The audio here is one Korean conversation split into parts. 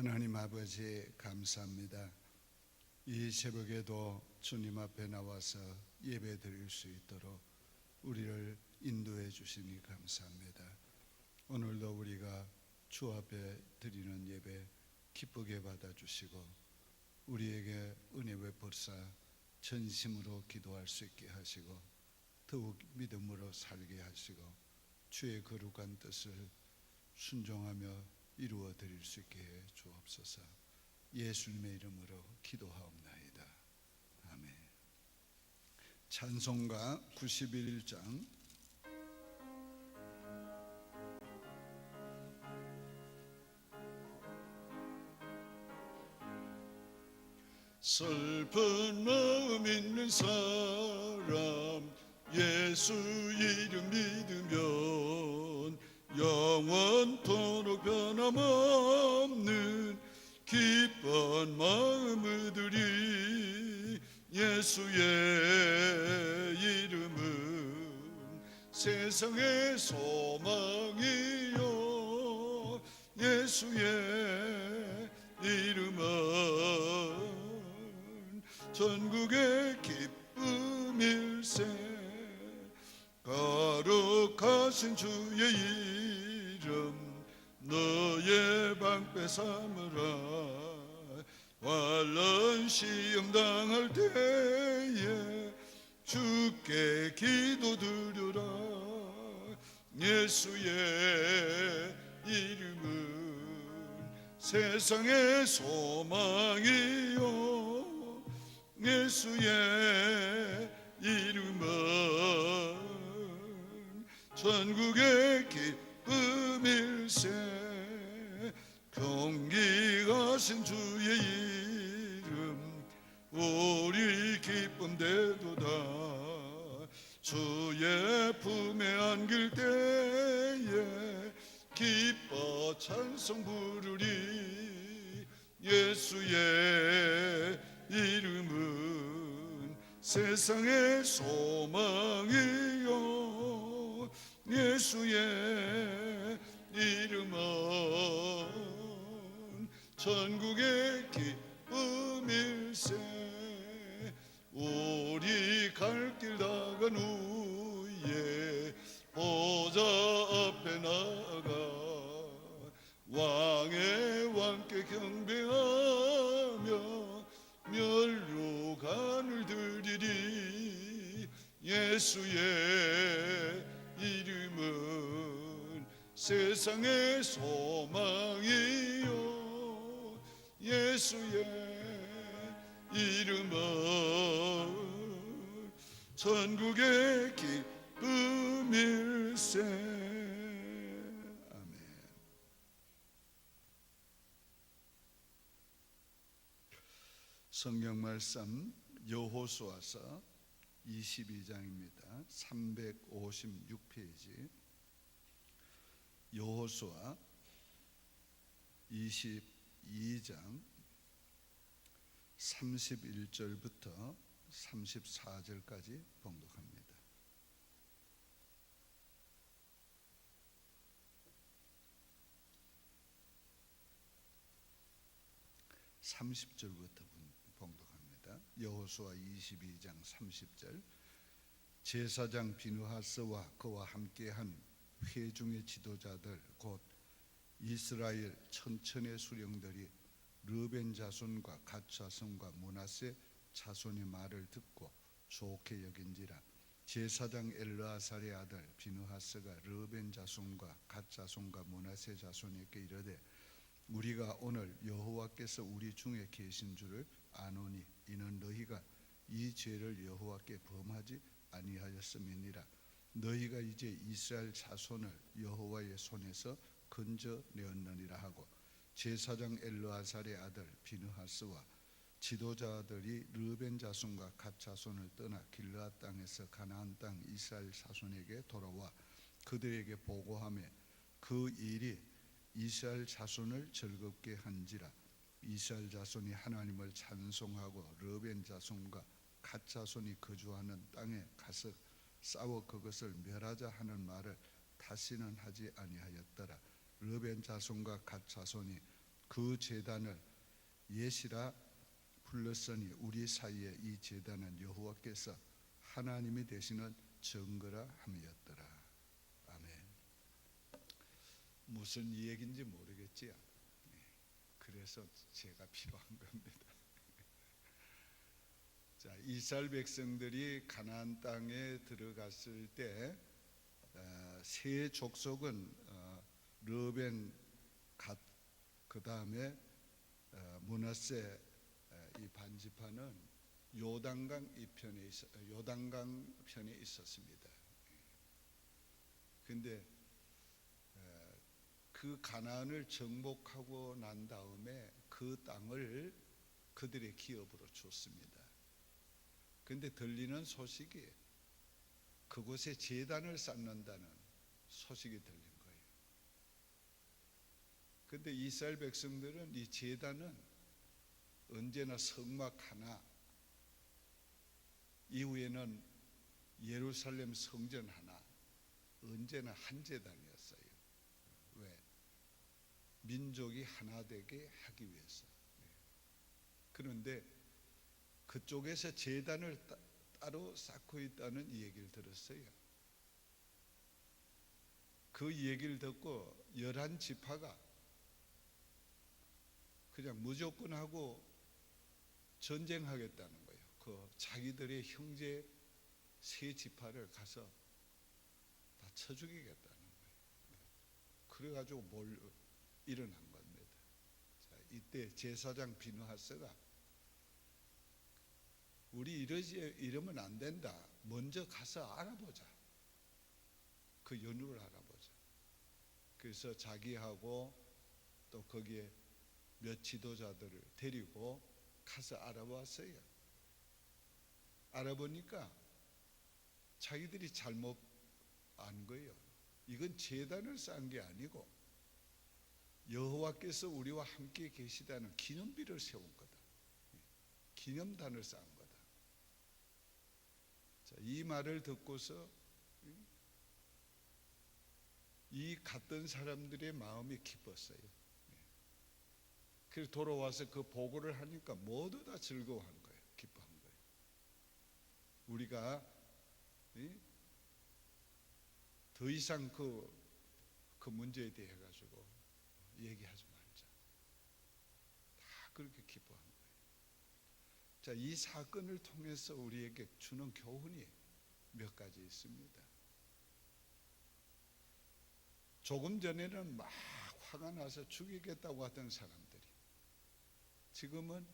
하나님 아버지 감사합니다. 이 새벽에도 주님 앞에 나와서 예배 드릴 수 있도록 우리를 인도해 주시니 감사합니다. 오늘도 우리가 주 앞에 드리는 예배 기쁘게 받아주시고 우리에게 은혜 베풀사 전심으로 기도할 수 있게 하시고 더욱 믿음으로 살게 하시고 주의 거룩한 뜻을 순종하며 이루어 드릴 수 있게 해 주옵소서. 예수님의 이름으로 기도하옵나이다. 아멘. 찬송가 91장 슬픈 마음 있는 사람 예수 이름 믿으면 영원토록 변함없는 기쁜 마음 얻으리. 예수의 이름은 세상의 소망이요 예수의 이름은 전국의 기쁨일세. 거룩하신 주의 이름 너의 방패 삼으라. 환난 시험 당할 때에 주께 기도드려라. 예수의 이름은 세상의 소망이요 예수의 이름은 전국의 기쁨일세. 경기하신 주의 이름 우리 기쁨되도다. 주의 품에 안길 때에 기뻐 찬송 부르리. 예수의 이름은 세상의 소망이요 예수의 이름은 전국의 기쁨일세. 우리 갈 길 다간 후에 보좌 앞에 나가 왕의 왕께 경배하며 면류관을 드리리. 예수의 이름은 세상의 소망이요 예수의 이름은 전국의 기쁨일세. 아멘. 성경 말씀 여호수아서 22장입니다. 356페이지. 여호수아 22장 31절부터 34절까지 봉독합니다. 30절부터 봉독합니다. 여호수아 22장 30절. 제사장 비느하스와 그와 함께한 회중의 지도자들 곧 이스라엘 천천의 수령들이 르벤 자손과 갓 자손과 므낫세 자손의 말을 듣고 좋게 여긴지라. 제사장 엘르아살의 아들 비느하스가 르벤 자손과 갓 자손과 므낫세 자손에게 이르되 우리가 오늘 여호와께서 우리 중에 계신 줄을 아노니 이는 너희가 이 죄를 여호와께 범하지 아니하였음이니라. 너희가 이제 이스라엘 자손을 여호와의 손에서 건져내었느니라 하고 제사장 엘르아살의 아들 비느하스와 지도자들이 르벤 자손과 갓 자손을 떠나 길르앗 땅에서 가나안 땅 이스라엘 자손에게 돌아와 그들에게 보고하며 그 일이 이스라엘 자손을 즐겁게 한지라. 이스라엘 자손이 하나님을 찬송하고 르벤 자손과 갓 자손이 거주하는 땅에 가서 싸워 그것을 멸하자 하는 말을 다시는 하지 아니하였더라. 르벤 자손과 갓 자손이 그 제단을 예시라 불렀으니 우리 사이에 이 제단은 여호와께서 하나님이 되시는 증거라 함이었더라. 아멘. 무슨 얘기인지 모르겠지요. 그래서 제가 필요한 겁니다. 자, 이스라엘 백성들이 가나안 땅에 들어갔을 때 세 족속은 르벤, 갓, 그 다음에 므낫세 이 반지파는 요단강 편에 있었습니다. 근데 그 가나안을 정복하고 난 다음에 그 땅을 그들의 기업으로 줬습니다. 근데 들리는 소식이 그곳에 제단을 쌓는다는 소식이 들린 거예요. 근데 이스라엘 백성들은 이 제단은 언제나 성막 하나, 이후에는 예루살렘 성전 하나, 언제나 한 제단이었어요. 왜? 민족이 하나 되게 하기 위해서. 그런데 그쪽에서 제단을 따로 쌓고 있다는 얘기를 들었어요. 그 얘기를 듣고 11지파가 그냥 무조건 하고 전쟁하겠다는 거예요. 그 자기들의 형제 세 지파를 가서 다 쳐 죽이겠다는 거예요. 그래가지고 일어난 겁니다. 자, 이때 제사장 비느하스가 우리 이러면 안 된다. 먼저 가서 알아보자. 그 연유를 알아보자. 그래서 자기하고 또 거기에 몇 지도자들을 데리고 가서 알아봤어요. 알아보니까 자기들이 잘못 안 거예요. 이건 제단을 쌓은 게 아니고 여호와께서 우리와 함께 계시다는 기념비를 세운 거다. 기념단을 쌓은 거다. 자, 이 말을 듣고서 이 갔던 사람들의 마음이 기뻤어요. 그래서 돌아와서 그 보고를 하니까 모두 다 즐거워한 거예요. 기뻐한 거예요. 우리가 더 이상 그 문제에 대해 가지고 얘기하지 말자. 다 그렇게 기뻐한 거예요. 자, 이 사건을 통해서 우리에게 주는 교훈이 몇 가지 있습니다. 조금 전에는 막 화가 나서 죽이겠다고 하던 사람들이 지금은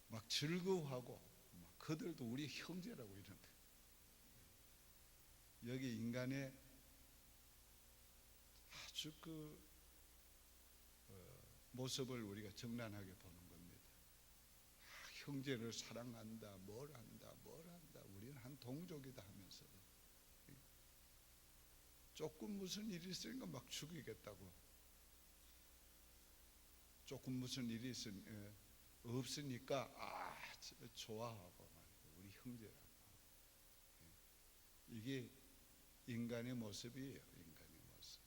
막 즐거워하고 막 그들도 우리 형제라고 이런다. 여기 인간의 아주 모습을 우리가 적나라하게 보는 겁니다. 형제를 사랑한다, 뭘 한다. 우리는 한 동족이다 하면서도 조금 무슨 일이 있으니까 막 죽이겠다고. 조금 무슨 일이 없으니까 좋아하고 우리 형제라고. 이게 인간의 모습이에요. 인간의 모습.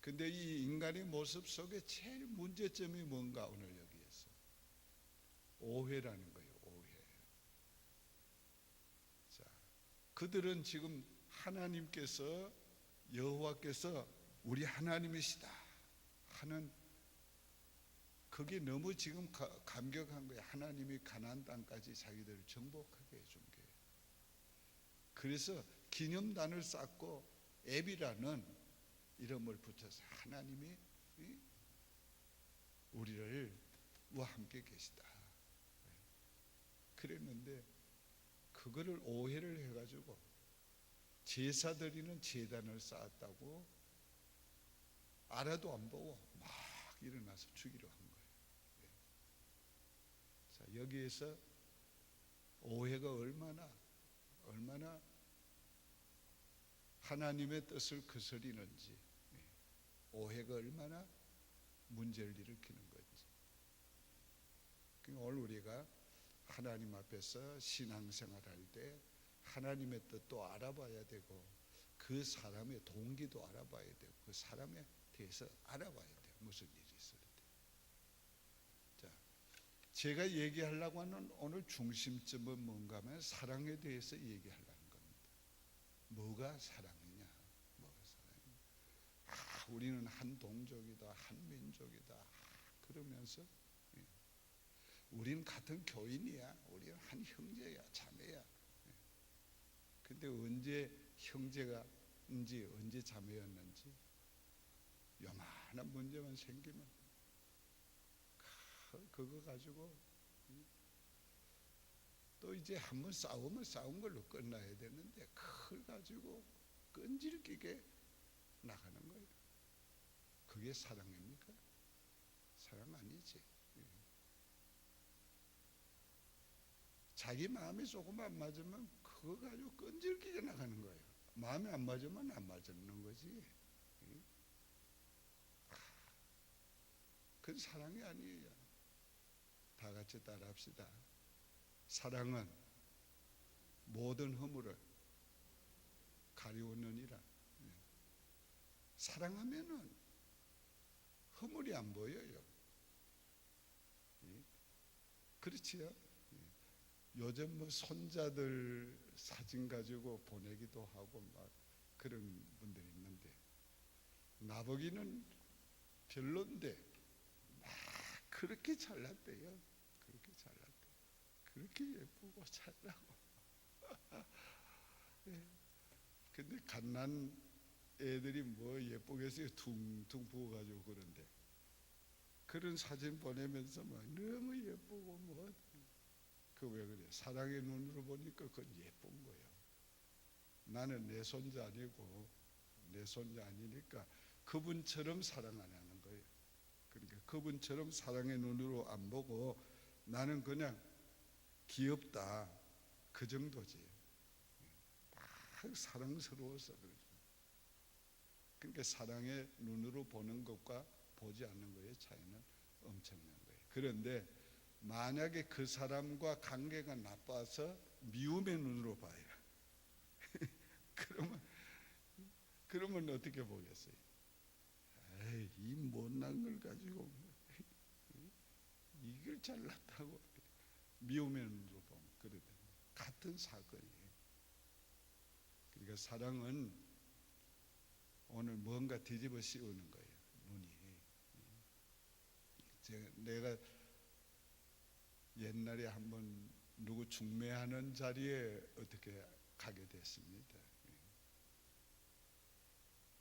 근데 이 인간의 모습 속에 제일 문제점이 뭔가 오늘 여기에서 오해라는 거예요. 오해. 자, 그들은 지금 하나님께서 여호와께서 우리 하나님이시다 하는 그게 너무 지금 감격한 거예요. 하나님이 가나안 땅까지 자기들을 정복하게 해준 게. 그래서 기념단을 쌓고 에비라는 이름을 붙여서 하나님이 우리와 함께 계시다. 그랬는데 그거를 오해를 해가지고 제사 드리는 제단을 쌓았다고 알아도 안 보고 막 일어나서 죽이려 한 거예요. 자, 여기에서 오해가 얼마나 하나님의 뜻을 거스리는지, 오해가 얼마나 문제를 일으키는 건지. 오늘 우리가 하나님 앞에서 신앙생활할 때 하나님의 뜻도 알아봐야 되고 그 사람의 동기도 알아봐야 되고 그 사람의 대해서 알아봐야 돼요. 무슨 일이 있을 때. 자, 제가 얘기하려고 하는 오늘 중심점은 뭔가 하면 사랑에 대해서 얘기하려는 겁니다. 뭐가 사랑이냐? 뭐가 사랑이냐? 우리는 한 동족이다, 한 민족이다. 그러면서 우리는 같은 교인이야. 우리는 한 형제야, 자매야. 근데 언제 형제가인지 언제 자매였는지 요만한 문제만 생기면 그거 가지고 또 이제 한번 싸우면 싸운 걸로 끝나야 되는데 그걸 가지고 끈질기게 나가는 거예요. 그게 사랑입니까? 사랑 아니지. 자기 마음이 조금 안 맞으면 그거 가지고 끈질기게 나가는 거예요. 마음이 안 맞으면 안 맞는 거지. 그건 사랑이 아니에요. 다 같이 따라합시다. 사랑은 모든 허물을 가리우느니라. 사랑하면은 허물이 안 보여요. 그렇지요? 요즘 뭐 손자들 사진 가지고 보내기도 하고 막 그런 분들이 있는데 나보기는 별론데 막 그렇게 잘났대요. 그렇게 잘났대. 그렇게 예쁘고 잘나고. 근데 갓난 애들이 뭐 예쁘겠어요. 퉁퉁 부어가지고 그런데 그런 사진 보내면서 막 너무 예쁘고 뭐 그 왜 그래? 사랑의 눈으로 보니까 그건 예쁜 거예요. 나는 내 손자 아니고 내 손자 아니니까 그분처럼 사랑 안 하는 거예요. 그러니까 그분처럼 사랑의 눈으로 안 보고 나는 그냥 귀엽다 그 정도지. 막 사랑스러워서 그러죠. 그러니까 사랑의 눈으로 보는 것과 보지 않는 것의 차이는 엄청난 거예요. 그런데 만약에 그 사람과 관계가 나빠서 미움의 눈으로 봐요. 그러면 어떻게 보겠어요? 에이, 이 못난 걸 가지고 이걸 잘났다고 미움의 눈으로 보면 그러다 같은 사건이에요. 그러니까 사랑은 오늘 뭔가 뒤집어 씌우는 거예요. 눈이. 내가 옛날에 한번 누구 중매하는 자리에 어떻게 가게 됐습니다.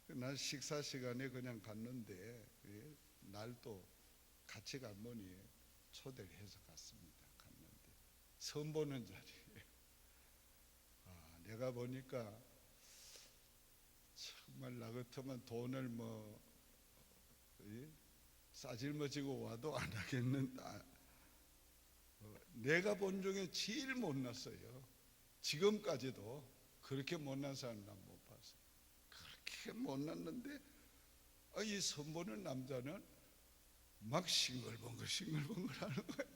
난 식사 시간에 그냥 갔는데 날도 같이 가보니 초대를 해서 갔습니다. 갔는데 선보는 자리에 내가 보니까 정말 나 같으면 돈을 뭐 싸질머지고 와도 안 하겠는데 내가 본 중에 제일 못났어요. 지금까지도 그렇게 못난 사람 난 못 봤어요. 그렇게 못났는데 이 선보는 남자는 막 싱글벙글 하는 거예요.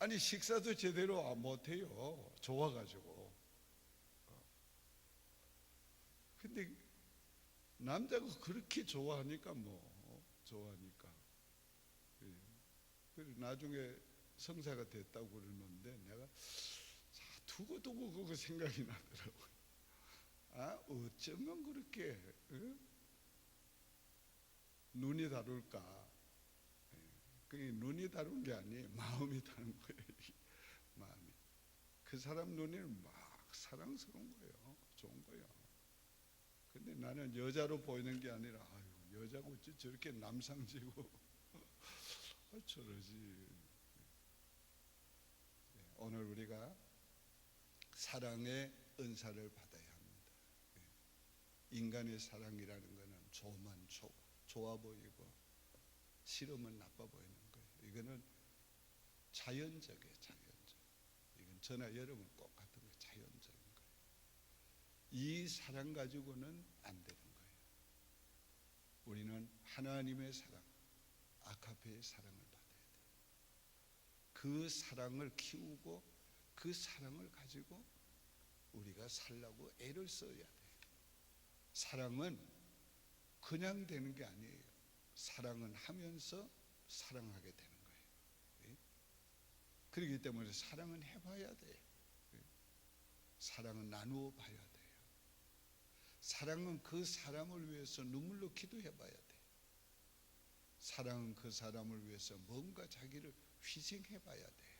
아니 식사도 제대로 못해요. 좋아가지고. 근데 남자가 그렇게 좋아하니까 좋아하니까. 그래서 나중에 성사가 됐다고 그러는데 내가 두고 그거 생각이 나더라고요. 어쩌면 그렇게 눈이 다를까? 그게 눈이 다른 게 아니에요. 마음이 다른 거예요. 마음이. 그 사람 눈에는 막 사랑스러운 거예요. 좋은 거예요. 근데 나는 여자로 보이는 게 아니라 여자가 어찌 저렇게 남상지고 저러지. 오늘 우리가 사랑의 은사를 받아야 합니다. 인간의 사랑이라는 것은 좋으면 좋아 보이고 싫으면 나빠 보이는 거예요. 이거는 자연적이에요. 자연적. 이건 저나 여러분 똑같은 거예요. 자연적인 거예요. 이 사랑 가지고는 안 되는 거예요. 우리는 하나님의 사랑, 아가페의 사랑을 받아야 돼요. 그 사랑을 키우고 그 사랑을 가지고 우리가 살라고 애를 써야 돼요. 사랑은 그냥 되는 게 아니에요. 사랑은 하면서 사랑하게 되는 거예요. 예? 그렇기 때문에 사랑은 해봐야 돼요. 예? 사랑은 나누어 봐야 돼요. 사랑은 그 사람을 위해서 눈물로 기도해봐야 돼요. 사랑은 그 사람을 위해서 뭔가 자기를 희생해봐야 돼요.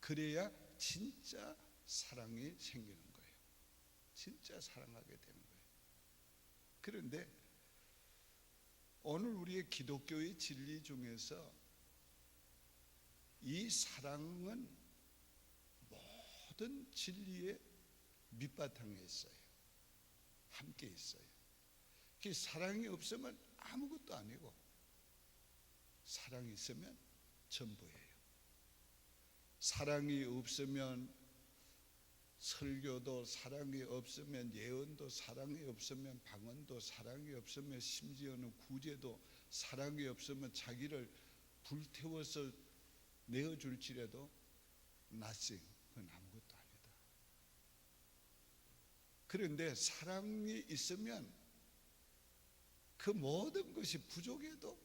그래야 진짜 사랑이 생기는 거예요. 진짜 사랑하게 되는 거예요. 그런데 오늘 우리의 기독교의 진리 중에서 이 사랑은 모든 진리의 밑바탕에 있어요. 함께 있어요. 그 사랑이 없으면 아무것도 아니고 사랑이 있으면 전부예요. 사랑이 없으면 설교도, 사랑이 없으면 예언도, 사랑이 없으면 방언도, 사랑이 없으면 심지어는 구제도, 사랑이 없으면 자기를 불태워서 내어줄지라도 nothing, 그건 아무것도 아니다. 그런데 사랑이 있으면 그 모든 것이 부족해도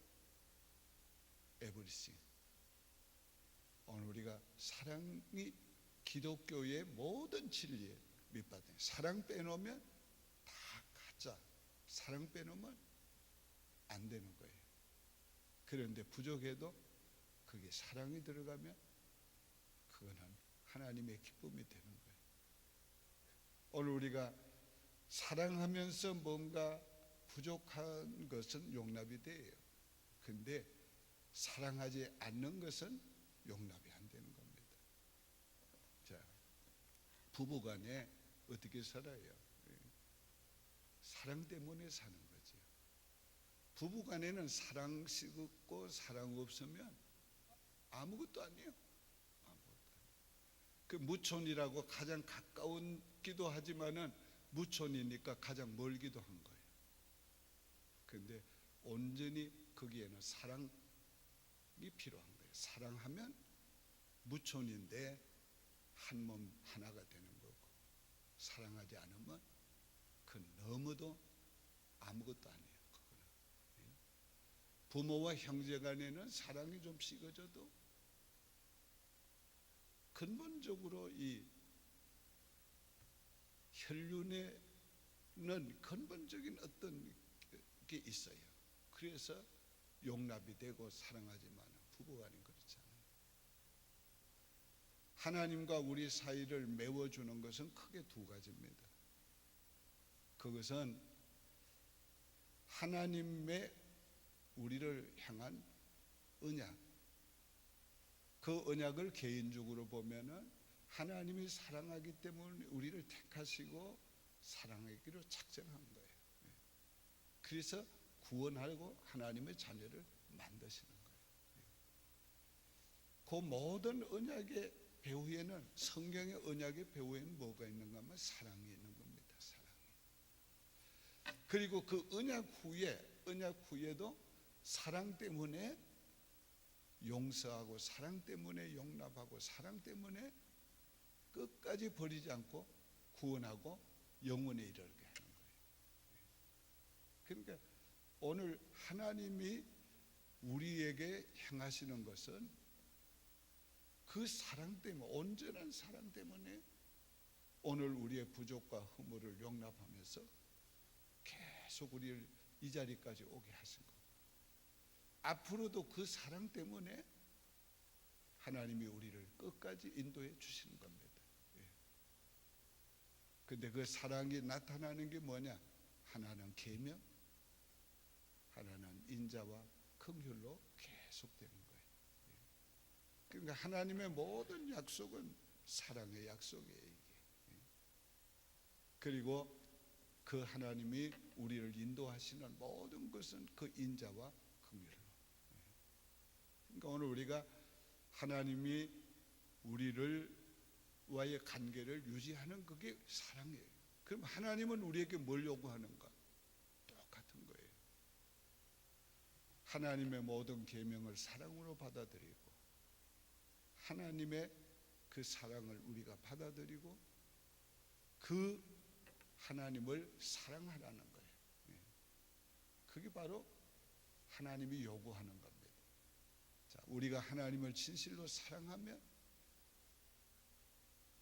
everything. 오늘 우리가 사랑이 기독교의 모든 진리에 밑바탕. 사랑 빼놓으면 다 가짜. 사랑 빼놓으면 안 되는 거예요. 그런데 부족해도 그게 사랑이 들어가면 그거는 하나님의 기쁨이 되는 거예요. 오늘 우리가 사랑하면서 뭔가 부족한 것은 용납이 돼요. 근데 사랑하지 않는 것은 용납이 안 되는 겁니다. 자, 부부간에 어떻게 살아요? 사랑 때문에 사는 거죠. 부부간에는 사랑 있고 사랑 없으면 아무것도 아니에요. 아무것도 아니에요. 그 무촌이라고 가장 가까운기도 하지만은 무촌이니까 가장 멀기도 한 거예요. 그런데 온전히 거기에는 사랑이 필요한 거예요. 사랑하면 무촌인데 한 몸 하나가 되는 거고, 사랑하지 않으면 그 너무도 아무것도 아니에요. 그거는. 부모와 형제간에는 사랑이 좀 식어져도 근본적으로 이 혈륜에는 근본적인 어떤 게 있어요. 그래서 용납이 되고 사랑하지만 부부간은 그렇지 않아요. 하나님과 우리 사이를 메워주는 것은 크게 두 가지입니다. 그것은 하나님의 우리를 향한 언약. 그 언약을 개인적으로 보면은 하나님이 사랑하기 때문에 우리를 택하시고 사랑하기로 작정한 거예요. 그래서 구원하고 하나님의 자녀를 만드시는 거예요. 그 모든 언약의 배후에는, 성경의 언약의 배후에는 뭐가 있는가 하면 사랑이 있는 겁니다. 사랑이. 그리고 그 언약 후에도 사랑 때문에 용서하고, 사랑 때문에 용납하고, 사랑 때문에 끝까지 버리지 않고 구원하고 영원에 이르게 하는 거예요. 그러니까 오늘 하나님이 우리에게 행하시는 것은 그 사랑 때문에, 온전한 사랑 때문에 오늘 우리의 부족과 허물을 용납하면서 계속 우리를 이 자리까지 오게 하신 거예요. 앞으로도 그 사랑 때문에 하나님이 우리를 끝까지 인도해 주시는 겁니다. 근데 그 사랑이 나타나는 게 뭐냐? 하나는 계명, 하나는 인자와 긍휼로 계속되는 거예요. 그러니까 하나님의 모든 약속은 사랑의 약속이에요, 이게. 그리고 그 하나님이 우리를 인도하시는 모든 것은 그 인자와 긍휼로. 그러니까 오늘 우리가 하나님이 우리와의 관계를 유지하는 그게 사랑이에요. 그럼 하나님은 우리에게 뭘 요구하는가? 똑같은 거예요. 하나님의 모든 계명을 사랑으로 받아들이고, 하나님의 그 사랑을 우리가 받아들이고 그 하나님을 사랑하라는 거예요. 그게 바로 하나님이 요구하는 겁니다. 자, 우리가 하나님을 진실로 사랑하면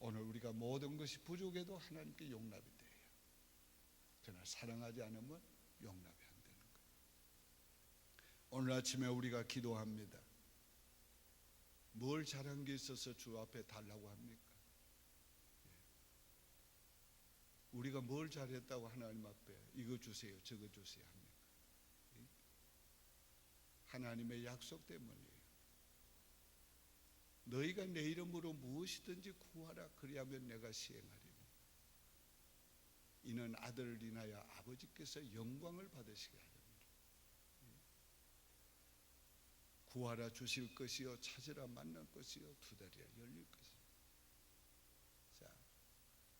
오늘 우리가 모든 것이 부족해도 하나님께 용납이 돼요. 그러나 사랑하지 않으면 용납이 안 되는 거예요. 오늘 아침에 우리가 기도합니다. 뭘 잘한 게 있어서 주 앞에 달라고 합니까? 우리가 뭘 잘했다고 하나님 앞에 이거 주세요 저거 주세요 합니까? 하나님의 약속 때문이에요. 너희가 내 이름으로 무엇이든지 구하라 그리하면 내가 시행하리니 이는 아들을 인하여 아버지께서 영광을 받으시게 하렵니다. 구하라 주실 것이요 찾으라 만날 것이요 두드리라 열릴 것이요. 자,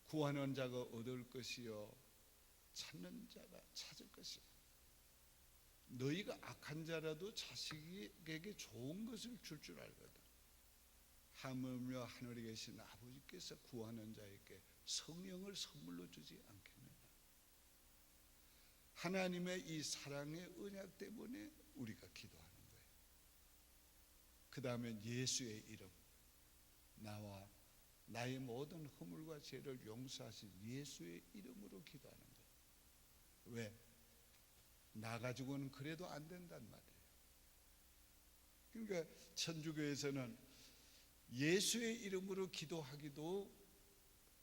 구하는 자가 얻을 것이요 찾는 자가 찾을 것이요. 너희가 악한 자라도 자식에게 좋은 것을 줄 줄 알거든. 하물며 하늘에 계신 아버지께서 구하는 자에게 성령을 선물로 주지 않겠느냐. 하나님의 이 사랑의 언약 때문에 우리가 기도하는 거예요. 그 다음에 예수의 이름, 나와 나의 모든 허물과 죄를 용서하신 예수의 이름으로 기도하는 거예요. 왜? 나 가지고는 그래도 안 된단 말이에요. 그러니까 천주교에서는 예수의 이름으로 기도하기도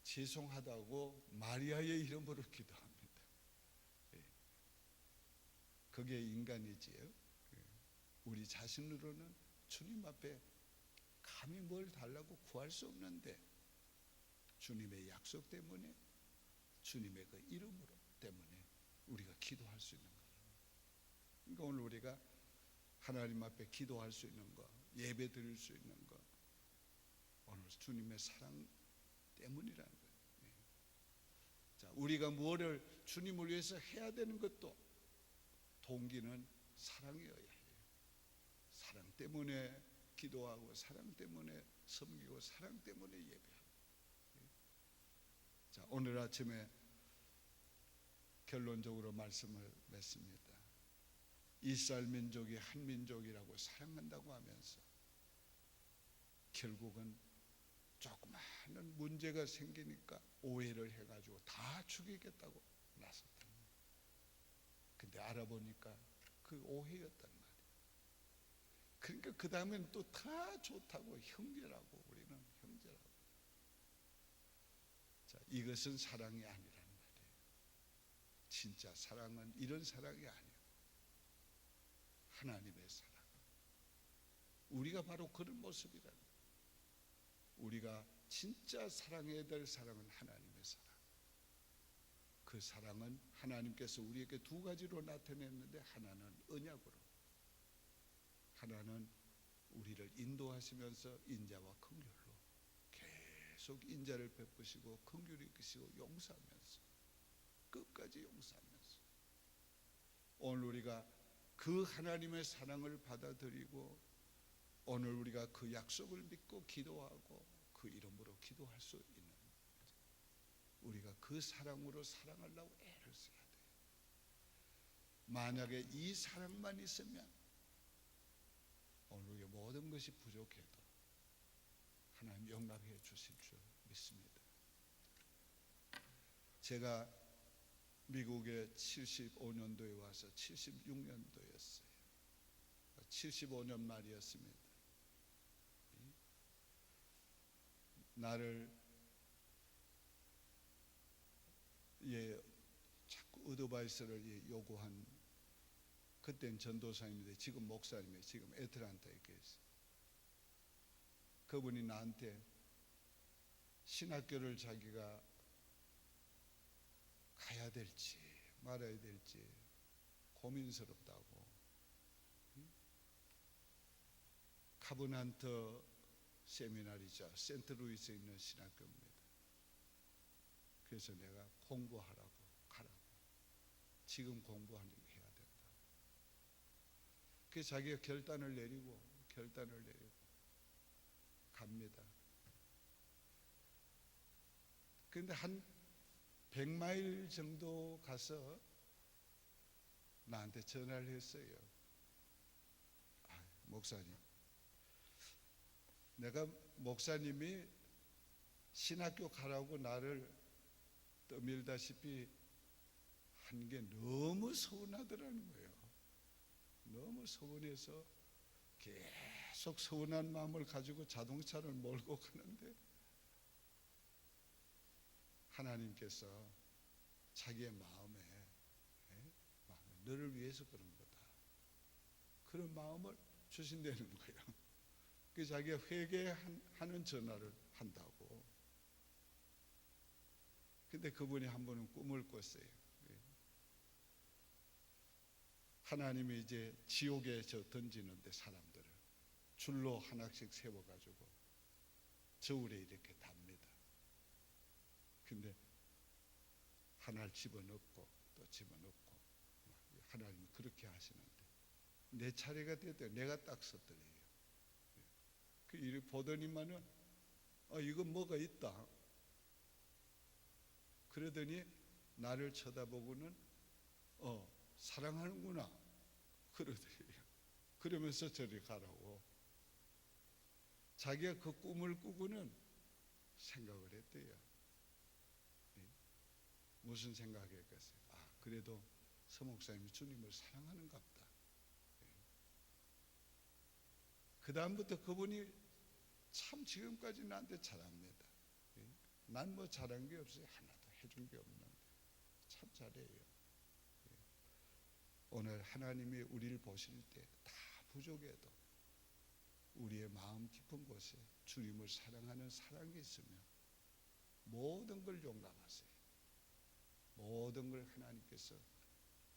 죄송하다고 마리아의 이름으로 기도합니다. 그게 인간이지요. 우리 자신으로는 주님 앞에 감히 뭘 달라고 구할 수 없는데 주님의 약속 때문에 주님의 그 이름으로 때문에 우리가 기도할 수 있는 거예요. 그러니까 오늘 우리가 하나님 앞에 기도할 수 있는 거, 예배 드릴 수 있는 거, 오늘 주님의 사랑 때문이라는 거예요. 자, 우리가 무엇을 주님을 위해서 해야 되는 것도 동기는 사랑이어야 해요. 사랑 때문에 기도하고 사랑 때문에 섬기고 사랑 때문에 예배하고. 자, 오늘 아침에 결론적으로 말씀을 맺습니다. 이스라엘 민족이 한 민족이라고 사랑한다고 하면서 결국은 조그마한 문제가 생기니까 오해를 해가지고 다 죽이겠다고 나섰다. 근데 알아보니까 그 오해였단 말이에요. 그러니까 그 다음엔 또 다 좋다고 형제라고, 우리는 형제라고. 자, 이것은 사랑이 아니란 말이에요. 진짜 사랑은 이런 사랑이 아니에요. 하나님의 사랑. 우리가 바로 그런 모습이라는 거예요. 우리가 진짜 사랑해야 될 사랑은 하나님의 사랑. 그 사랑은 하나님께서 우리에게 두 가지로 나타냈는데, 하나는 언약으로, 하나는 우리를 인도하시면서 인자와 긍휼로 계속 인자를 베푸시고 긍휼을 이끄시고 용서하면서, 끝까지 용서하면서. 오늘 우리가 그 하나님의 사랑을 받아들이고 오늘 우리가 그 약속을 믿고 기도하고 그 이름으로 기도할 수 있는, 우리가 그 사랑으로 사랑하려고 애를 써야 돼요. 만약에 이 사랑만 있으면 오늘 우리의 모든 것이 부족해도 하나님 용납해 주실 줄 믿습니다. 제가 미국에 75년도에 와서 76년도였어요. 75년 말이었습니다. 나를 자꾸 어드바이스를 요구한, 그땐 전도사님인데 지금 목사님이에요. 지금 애틀랜타에 계세요. 그분이 나한테 신학교를 자기가 가야 될지 말아야 될지 고민스럽다고, 카브넌트 세미나리죠, 센트루이스에 있는 신학교입니다. 그래서 내가 공부하라고 가라고, 지금 공부하는 게 해야 된다. 그래서 자기가 결단을 내리고 갑니다. 그런데 한 100마일 정도 가서 나한테 전화를 했어요. 목사님, 내가 목사님이 신학교 가라고 나를 떠밀다시피 한 게 너무 서운하더라는 거예요. 너무 서운해서 계속 서운한 마음을 가지고 자동차를 몰고 가는데 하나님께서 자기의 마음에 너를 위해서 그런 거다, 그런 마음을 주신다는 거예요. 그 자기가 회개하는 전화를 한다고. 근데 그분이 한 번은 꿈을 꿨어요. 하나님이 이제 지옥에 던지는데 사람들을 줄로 하나씩 세워가지고 저울에 이렇게 답니다. 근데 하나를 집어넣고 또 집어넣고, 하나님이 그렇게 하시는데 내 차례가 됐더니 내가 딱 섰더래요. 그 일을 보더니만은 이거 뭐가 있다. 그러더니 나를 쳐다보고는 사랑하는구나 그러더래요. 그러면서 저리 가라고. 자기가 그 꿈을 꾸고는 생각을 했대요. 무슨 생각했겠어요? 그래도 서 목사님이 주님을 사랑하는가 보다. 그 다음부터 그분이 참 지금까지 나한테 잘합니다. 난 뭐 잘한 게 없어요. 하나도 해준 게 없는데 참 잘해요. 오늘 하나님이 우리를 보실 때 다 부족해도 우리의 마음 깊은 곳에 주님을 사랑하는 사랑이 있으면 모든 걸 용납하세요. 모든 걸 하나님께서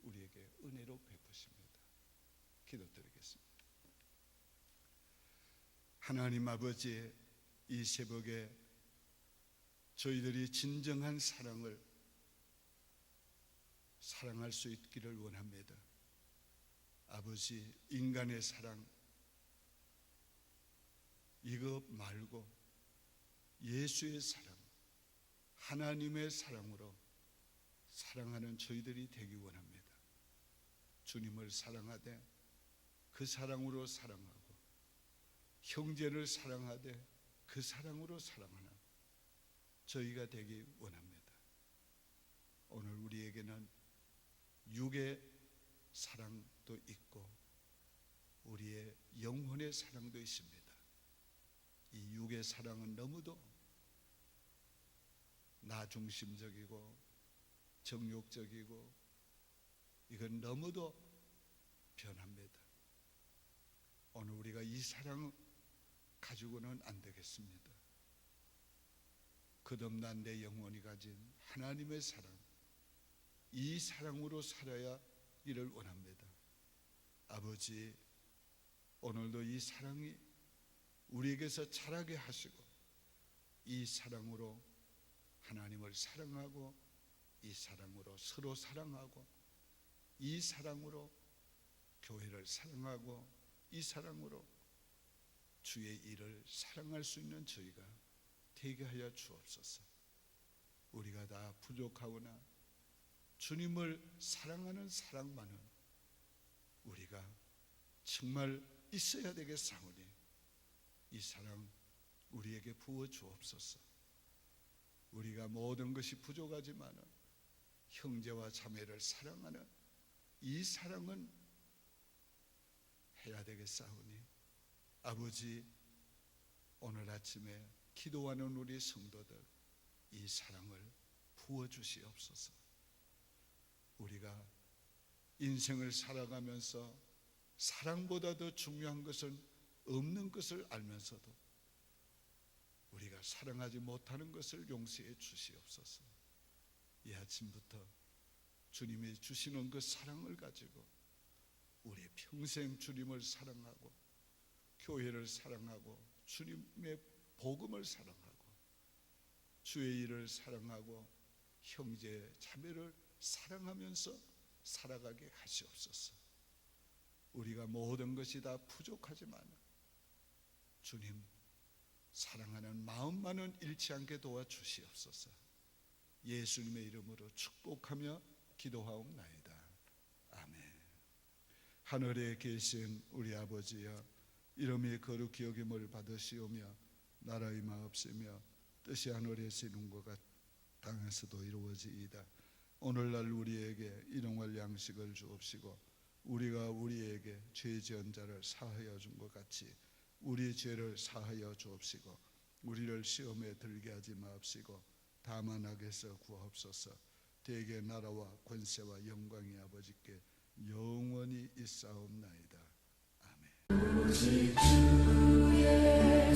우리에게 은혜로 베푸십니다. 기도드리겠습니다. 하나님 아버지, 이 새벽에 저희들이 진정한 사랑을 사랑할 수 있기를 원합니다. 아버지, 인간의 사랑 이것 말고 예수의 사랑, 하나님의 사랑으로 사랑하는 저희들이 되기 원합니다. 주님을 사랑하되 그 사랑으로 사랑하고, 형제를 사랑하되 그 사랑으로 사랑하는 저희가 되기 원합니다. 오늘 우리에게는 육의 사랑도 있고 우리의 영혼의 사랑도 있습니다. 이 육의 사랑은 너무도 나 중심적이고 정욕적이고 이건 너무도 변합니다. 오늘 우리가 이 사랑을 가지고는 안 되겠습니다. 끝없는 내 영혼이 가진 하나님의 사랑, 이 사랑으로 살아야 이를 원합니다. 아버지, 오늘도 이 사랑이 우리에게서 자라게 하시고 이 사랑으로 하나님을 사랑하고 이 사랑으로 서로 사랑하고 이 사랑으로 교회를 사랑하고 이 사랑으로 주의 일을 사랑할 수 있는 저희가 되게 하여 주옵소서. 우리가 다 부족하오나 주님을 사랑하는 사랑만은 우리가 정말 있어야 되겠사오니 이 사랑 우리에게 부어 주옵소서. 우리가 모든 것이 부족하지만은 형제와 자매를 사랑하는 이 사랑은 해야 되겠사오니 아버지, 오늘 아침에 기도하는 우리 성도들 이 사랑을 부어 주시옵소서. 우리가 인생을 살아가면서 사랑보다 더 중요한 것은 없는 것을 알면서도 우리가 사랑하지 못하는 것을 용서해 주시옵소서. 이 아침부터 주님이 주시는 그 사랑을 가지고 우리 평생 주님을 사랑하고 교회를 사랑하고 주님의 복음을 사랑하고 주의 일을 사랑하고 형제 자매를 사랑하면서 살아가게 하시옵소서. 우리가 모든 것이 다 부족하지만 주님 사랑하는 마음만은 잃지 않게 도와주시옵소서. 예수님의 이름으로 축복하며 기도하옵나이다. 아멘. 하늘에 계신 우리 아버지여, 이름이 거룩히 여김을 받으시오며 나라의 마옵시며 뜻이 하늘에서 이룬 것 같 땅에서도 이루어지이다. 오늘날 우리에게 일용할 양식을 주옵시고 우리가 우리에게 죄 지은 자를 사하여 준 것 같이 우리 죄를 사하여 주옵시고 우리를 시험에 들게 하지 마옵시고 다만 악에서 구하옵소서. 대개 나라와 권세와 영광이 아버지께 영원히 있사옵나이다. 아멘. 오직 주의